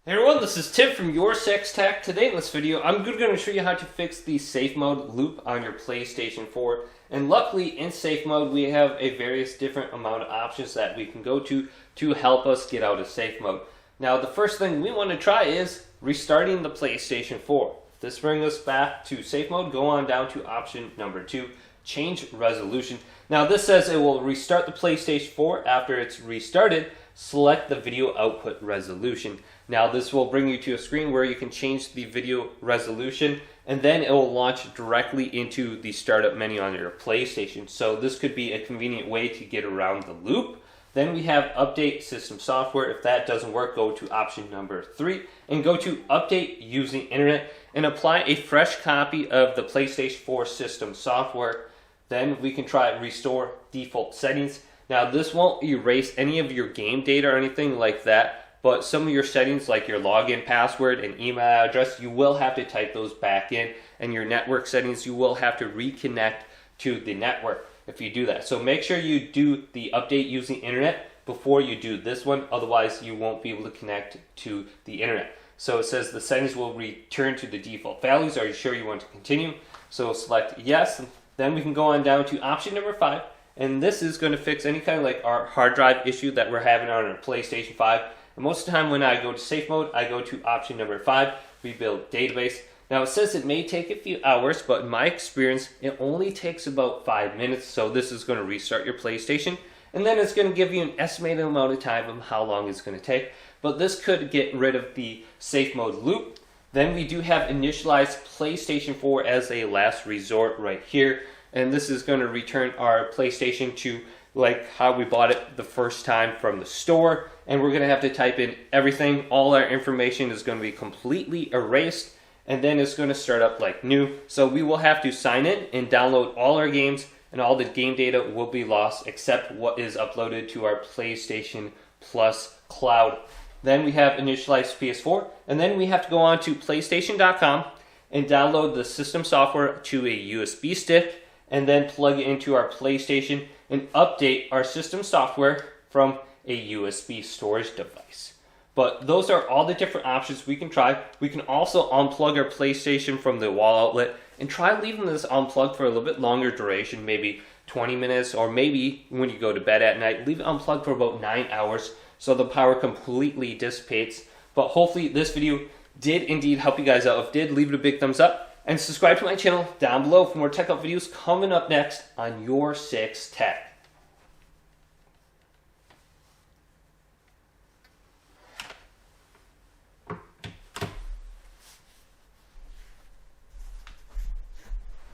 Hey everyone, this is Tim from YourSixTech. Today in this video, I'm going to show you how to fix the safe mode loop on your PlayStation 4. And luckily, in safe mode, we have a various different amount of options that we can go to help us get out of safe mode. Now, the first thing we want to try is restarting the PlayStation 4. This brings us back to safe mode. Go on down to option number 2, change resolution. Now, this says it will restart the PlayStation 4 after it's restarted. Select the video output resolution. Now this will bring you to a screen where you can change the video resolution, and then it will launch directly into the startup menu on your PlayStation. So this could be a convenient way to get around the loop. Then we have update system software. If that doesn't work, go to option number 3 and go to update using internet and apply a fresh copy of the PlayStation 4 system software. Then we can try restore default settings. Now this won't erase any of your game data or anything like that, but some of your settings like your login password and email address, you will have to type those back in, and your network settings, you will have to reconnect to the network if you do that. So make sure you do the update using internet before you do this one, otherwise you won't be able to connect to the internet. So it says the settings will return to the default values. Are you sure you want to continue? So select yes. Then we can go on down to option number 5. And this is going to fix any kind of like our hard drive issue that we're having on our PlayStation 5. And most of the time when I go to safe mode, I go to option number 5, rebuild database. Now it says it may take a few hours, but in my experience, it only takes about 5 minutes. So this is going to restart your PlayStation. And then it's going to give you an estimated amount of time of how long it's going to take. But this could get rid of the safe mode loop. Then we do have initialize PlayStation 4 as a last resort right here. And this is going to return our PlayStation to like how we bought it the first time from the store. And we're going to have to type in everything. All our information is going to be completely erased. And then it's going to start up like new. So we will have to sign in and download all our games. And all the game data will be lost except what is uploaded to our PlayStation Plus cloud. Then we have initialize PS4. And then we have to go on to PlayStation.com and download the system software to a USB stick. And then plug it into our PlayStation and update our system software from a USB storage device. But those are all the different options we can try. We can also unplug our PlayStation from the wall outlet and try leaving this unplugged for a little bit longer duration, maybe 20 minutes, or maybe when you go to bed at night, leave it unplugged for about 9 hours so the power completely dissipates. But hopefully this video did indeed help you guys out. If it did, leave it a big thumbs up. And subscribe to my channel down below for more tech up videos coming up next on YourSixTech.